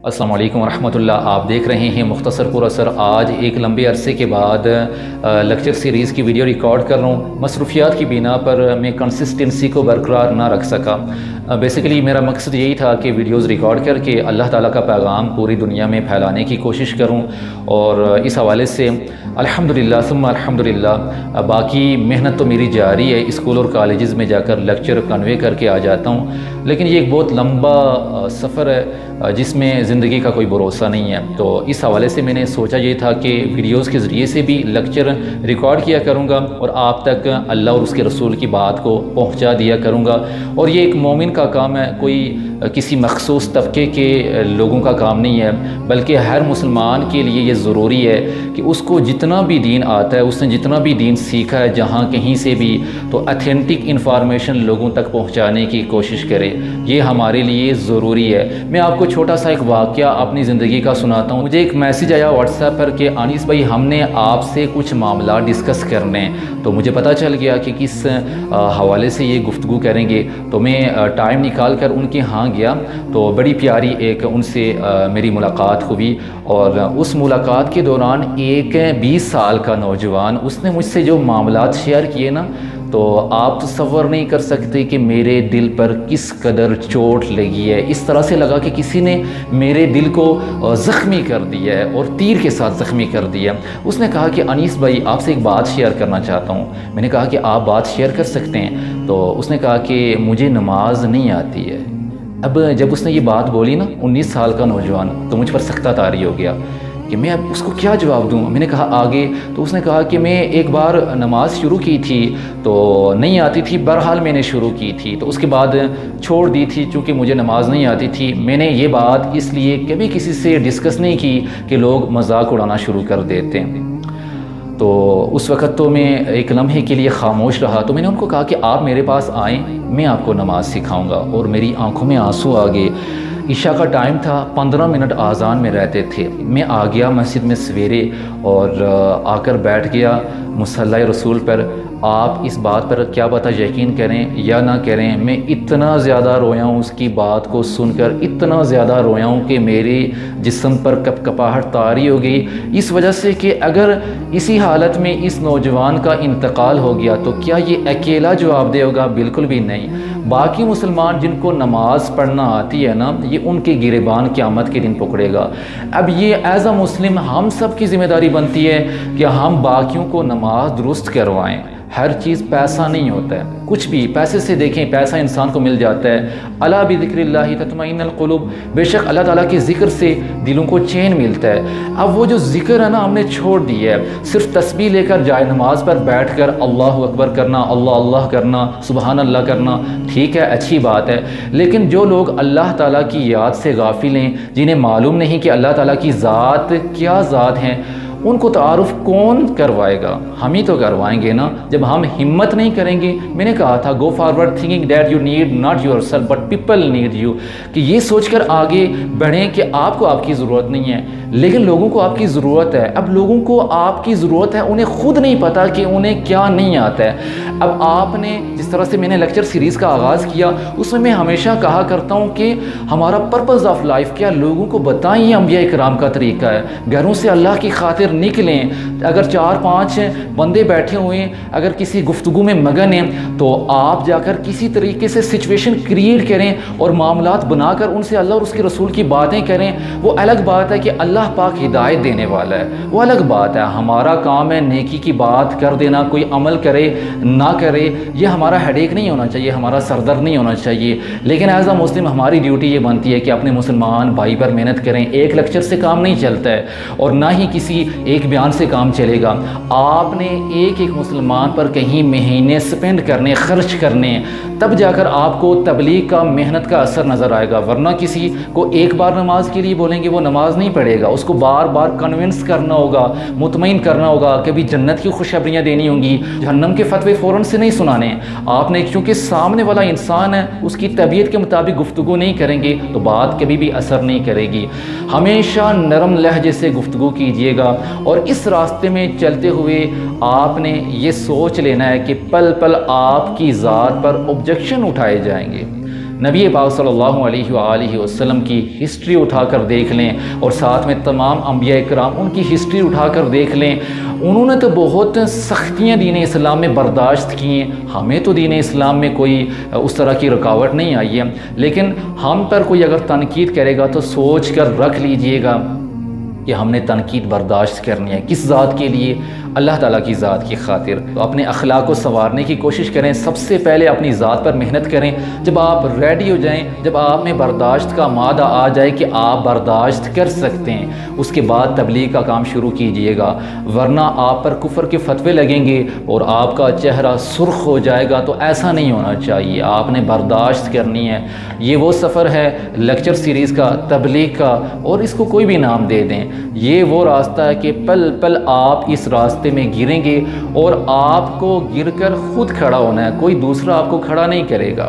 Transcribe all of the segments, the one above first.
السلام علیکم ورحمۃ اللہ۔ آپ دیکھ رہے ہیں مختصر پر اثر۔ آج ایک لمبے عرصے کے بعد لیکچر سیریز کی ویڈیو ریکارڈ کر رہا ہوں۔ مصروفیات کی بنا پر میں کنسسٹنسی کو برقرار نہ رکھ سکا۔ بیسیکلی میرا مقصد یہی تھا کہ ویڈیوز ریکارڈ کر کے اللہ تعالیٰ کا پیغام پوری دنیا میں پھیلانے کی کوشش کروں، اور اس حوالے سے الحمدللہ ثم الحمدللہ باقی محنت تو میری جاری ہے۔ اسکول اور کالجز میں جا کر لیکچر کنوے کر کے آ جاتا ہوں، لیکن یہ ایک بہت لمبا سفر ہے جس میں زندگی کا کوئی بھروسہ نہیں ہے۔ تو اس حوالے سے میں نے سوچا یہ تھا کہ ویڈیوز کے ذریعے سے بھی لیکچر ریکارڈ کیا کروں گا اور آپ تک اللہ اور اس کے رسول کی بات کو پہنچا دیا کروں گا۔ اور یہ ایک مومن کا کام ہے، کوئی کسی مخصوص طبقے کے لوگوں کا کام نہیں ہے، بلکہ ہر مسلمان کے لیے یہ ضروری ہے کہ اس کو جتنا بھی دین آتا ہے، اس نے جتنا بھی دین سیکھا ہے جہاں کہیں سے بھی، تو اتھینٹک انفارمیشن لوگوں تک پہنچانے کی کوشش کرے۔ یہ ہمارے لیے ضروری ہے۔ میں آپ کو چھوٹا سا ایک واقعہ اپنی زندگی کا سناتا ہوں۔ مجھے ایک میسیج آیا واٹس ایپ پر کہ انیس بھائی ہم نے آپ سے کچھ معاملات ڈسکس کرنے ہیں۔ تو مجھے پتہ چل گیا کہ کس حوالے سے یہ گفتگو کریں گے، تو میں ٹائم نکال کر ان کے ہاں گیا۔ تو بڑی پیاری ایک ان سے میری ملاقات ہوئی، اور اس ملاقات کے دوران ایک 20 سال کا نوجوان، اس نے مجھ سے جو معاملات شیئر کیے نا، تو آپ تصور نہیں کر سکتے کہ میرے دل پر کس قدر چوٹ لگی ہے۔ اس طرح سے لگا کہ کسی نے میرے دل کو زخمی کر دیا ہے، اور تیر کے ساتھ زخمی کر دیا۔ اس نے کہا کہ انیس بھائی آپ سے ایک بات شیئر کرنا چاہتا ہوں۔ میں نے کہا کہ آپ بات شیئر کر سکتے ہیں۔ تو اس نے کہا کہ مجھے نماز نہیں آتی ہے۔ اب جب اس نے یہ بات بولی نا، 19 سال کا نوجوان، تو مجھ پر سختہ طاری ہو گیا کہ میں اب اس کو کیا جواب دوں۔ میں نے کہا آگے؟ تو اس نے کہا کہ میں ایک بار نماز شروع کی تھی تو نہیں آتی تھی، بہرحال میں نے شروع کی تھی، تو اس کے بعد چھوڑ دی تھی چونکہ مجھے نماز نہیں آتی تھی۔ میں نے یہ بات اس لیے کبھی کسی سے ڈسکس نہیں کی کہ لوگ مذاق اڑانا شروع کر دیتے ہیں۔ تو اس وقت تو میں ایک لمحے کے لیے خاموش رہا۔ تو میں نے ان کو کہا کہ آپ میرے پاس آئیں، میں آپ کو نماز سکھاؤں گا۔ اور میری آنکھوں میں آنسو آ گئے۔ عشاء کا ٹائم تھا، 15 منٹ آذان میں رہتے تھے۔ میں آ گیا مسجد میں سویرے، اور آ کر بیٹھ گیا مصلی رسول پر۔ آپ اس بات پر کیا پتہ یقین کریں یا نہ کریں، میں اتنا زیادہ رویا ہوں اس کی بات کو سن کر، اتنا زیادہ رویا ہوں کہ میرے جسم پر کپ کپاہٹ طاری ہو گئی، اس وجہ سے کہ اگر اسی حالت میں اس نوجوان کا انتقال ہو گیا تو کیا یہ اکیلا جواب دے ہوگا؟ بالکل بھی نہیں۔ باقی مسلمان جن کو نماز پڑھنا آتی ہے نا، یہ ان کے گریبان قیامت کے دن پکڑے گا۔ اب یہ ایز اے مسلم ہم سب کی ذمہ داری بنتی ہے کہ ہم باقیوں کو نماز درست کروائیں۔ ہر چیز پیسہ نہیں ہوتا ہے، کچھ بھی پیسے سے دیکھیں، پیسہ انسان کو مل جاتا ہے۔ الا بذکر اللہ تطمئن القلوب، بے شک اللہ تعالیٰ کے ذکر سے دلوں کو چین ملتا ہے۔ اب وہ جو ذکر ہے نا، ہم نے چھوڑ دی ہے۔ صرف تسبیح لے کر جائے نماز پر بیٹھ کر اللہ اکبر کرنا، اللہ اللہ کرنا، سبحان اللہ کرنا، ٹھیک ہے، اچھی بات ہے، لیکن جو لوگ اللہ تعالیٰ کی یاد سے غافل ہیں، جنہیں معلوم نہیں کہ اللہ تعالیٰ کی ذات کیا ذات ہیں، ان کو تعارف کون کروائے گا؟ ہم ہی تو کروائیں گے نا، جب ہم ہمت نہیں کریں گے۔ میں نے کہا تھا go forward thinking that you need not your self but people need you, کہ یہ سوچ کر آگے بڑھیں کہ آپ کو آپ کی ضرورت نہیں ہے، لیکن لوگوں کو آپ کی ضرورت ہے۔ اب لوگوں کو آپ کی ضرورت ہے، انہیں خود نہیں پتا کہ انہیں کیا نہیں آتا ہے۔ اب آپ نے جس طرح سے میں نے لیکچر سیریز کا آغاز کیا، اس میں ہمیشہ کہا کرتا ہوں کہ ہمارا پرپز آف لائف کیا، لوگوں کو بتائیں یہ انبیاء کرام کا طریقہ ہے۔ گھروں سے اللہ کی خاطر نکلیں، اگر 4-5 بندے بیٹھے ہوئے ہیں، اگر کسی گفتگو میں مگن ہیں، تو آپ جا کر کسی طریقے سے سچویشن کریٹ کریں اور معاملات بنا کر ان سے اللہ اور اس کے رسول کی باتیں کریں۔ وہ الگ بات ہے کہ اللہ پاک ہدایت دینے والا ہے، وہ الگ بات ہے۔ ہمارا کام ہے نیکی کی بات کر دینا، کوئی عمل کرے نہ کرے یہ ہمارا ہیڈیک نہیں ہونا چاہیے، ہمارا سردرد نہیں ہونا چاہیے، لیکن ایز اے مسلم ہماری ڈیوٹی یہ بنتی ہے کہ اپنے مسلمان بھائی پر محنت کریں۔ ایک لیکچر سے کام نہیں چلتا ہے، اور نہ ہی کسی ایک بیان سے کام چلے گا۔ آپ نے ایک ایک مسلمان پر کہیں مہینے سپینڈ کرنے، خرچ کرنے، تب جا کر آپ کو تبلیغ کا محنت کا اثر نظر آئے گا، ورنہ کسی کو ایک بار نماز کے لیے بولیں گے وہ نماز نہیں پڑھے گا، اس کو بار بار کنونس کرنا ہوگا، مطمئن کرنا ہوگا، کبھی جنت کی خوشخبریاں دینی ہوں گی، جہنم کے فتوے فوراً سے نہیں سنانے۔ آپ نے کیونکہ سامنے والا انسان ہے، اس کی طبیعت کے مطابق گفتگو نہیں کریں گے تو بات کبھی بھی اثر نہیں کرے گی۔ ہمیشہ نرم لہجے سے گفتگو کیجیے گا، اور اس راستے میں چلتے ہوئے آپ نے یہ سوچ لینا ہے کہ پل پل آپ کی ذات پر آبجیکشن اٹھائے جائیں گے۔ نبی پاک صلی اللہ علیہ وآلہ وسلم کی ہسٹری اٹھا کر دیکھ لیں اور ساتھ میں تمام انبیاء کرام ان کی ہسٹری اٹھا کر دیکھ لیں، انہوں نے تو بہت سختیاں دین اسلام میں برداشت کی ہیں۔ ہمیں تو دین اسلام میں کوئی اس طرح کی رکاوٹ نہیں آئی ہے، لیکن ہم پر کوئی اگر تنقید کرے گا تو سوچ کر رکھ لیجئے گا کہ ہم نے تنقید برداشت کرنی ہے۔ کس ذات کے لیے؟ اللہ تعالیٰ کی ذات کی خاطر۔ تو اپنے اخلاق کو سنوارنے کی کوشش کریں، سب سے پہلے اپنی ذات پر محنت کریں۔ جب آپ ریڈی ہو جائیں، جب آپ میں برداشت کا مادہ آ جائے کہ آپ برداشت کر سکتے ہیں، اس کے بعد تبلیغ کا کام شروع کیجئے گا، ورنہ آپ پر کفر کے فتوے لگیں گے اور آپ کا چہرہ سرخ ہو جائے گا۔ تو ایسا نہیں ہونا چاہیے، آپ نے برداشت کرنی ہے۔ یہ وہ سفر ہے لیکچر سیریز کا، تبلیغ کا، اور اس کو کوئی بھی نام دے دیں۔ یہ وہ راستہ ہے کہ پل پل آپ اس راستے میں گریں گے اور آپ کو گر کر خود کھڑا ہونا ہے، کوئی دوسرا آپ کو کھڑا نہیں کرے گا۔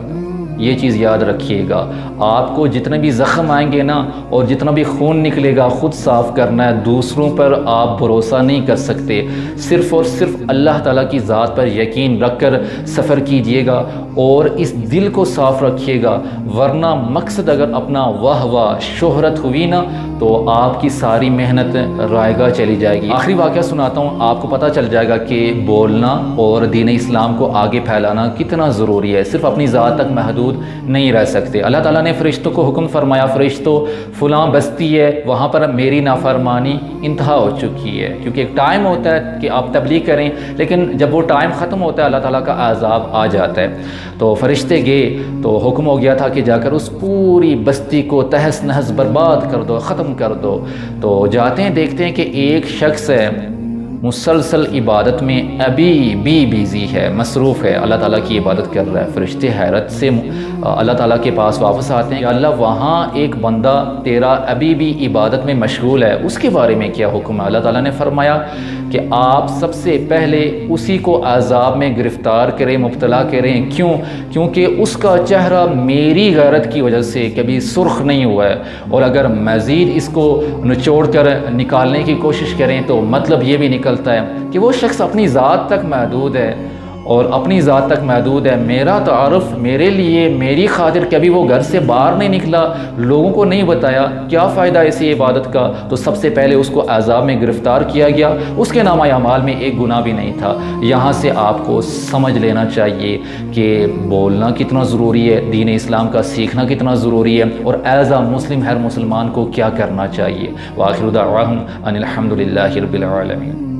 یہ چیز یاد رکھیے گا، آپ کو جتنے بھی زخم آئیں گے نا اور جتنا بھی خون نکلے گا خود صاف کرنا ہے، دوسروں پر آپ بھروسہ نہیں کر سکتے، صرف اور صرف اللہ تعالیٰ کی ذات پر یقین رکھ کر سفر کیجئے گا اور اس دل کو صاف رکھیے گا، ورنہ مقصد اگر اپنا واہ واہ شہرت ہوئی نا تو آپ کی ساری محنت رائے گاہ چلی جائے گی۔ آخری واقعہ سناتا ہوں، آپ کو پتہ چل جائے گا کہ بولنا اور دین اسلام کو آگے پھیلانا کتنا ضروری ہے، صرف اپنی ذات تک محدود نہیں رہ سکتے۔ اللہ تعالیٰ نے فرشتوں کو حکم فرمایا، فرشتوں فلاں بستی ہے وہاں پر میری نافرمانی انتہا ہو چکی ہے، کیونکہ ایک ٹائم ہوتا ہے کہ آپ تبلیغ کریں، لیکن جب وہ ٹائم ختم ہوتا ہے اللہ تعالیٰ کا عذاب آ جاتا ہے۔ تو فرشتے گئے تو حکم ہو گیا تھا کہ جا کر اس پوری بستی کو تہس نہس برباد کر دو، ختم کر دو۔ تو جاتے ہیں، دیکھتے ہیں کہ ایک شخص ہے مسلسل عبادت میں ابھی بھی بیزی ہے، مصروف ہے، اللہ تعالیٰ کی عبادت کر رہا ہے۔ فرشتے حیرت سے اللہ تعالیٰ کے پاس واپس آتے ہیں کہ اللہ وہاں ایک بندہ تیرا ابھی بھی عبادت میں مشغول ہے، اس کے بارے میں کیا حکم ہے؟ اللہ تعالیٰ نے فرمایا کہ آپ سب سے پہلے اسی کو عذاب میں گرفتار کریں، مبتلا کریں۔ کیوں؟ کیونکہ اس کا چہرہ میری غیرت کی وجہ سے کبھی سرخ نہیں ہوا ہے، اور اگر مزید اس کو نچوڑ کر نکالنے کی کوشش کریں تو مطلب یہ بھی نکلتا ہے کہ وہ شخص اپنی ذات تک محدود ہے، اور اپنی ذات تک محدود ہے۔ میرا تعارف میرے لیے میری خاطر کبھی وہ گھر سے باہر نہیں نکلا، لوگوں کو نہیں بتایا، کیا فائدہ ایسی عبادت کا؟ تو سب سے پہلے اس کو عذاب میں گرفتار کیا گیا، اس کے نامہ اعمال میں ایک گناہ بھی نہیں تھا۔ یہاں سے آپ کو سمجھ لینا چاہیے کہ بولنا کتنا ضروری ہے، دین اسلام کا سیکھنا کتنا ضروری ہے، اور ایز اے مسلم ہر مسلمان کو کیا کرنا چاہیے۔ وآخر دعواہم ان الحمد للہ رب العالمین۔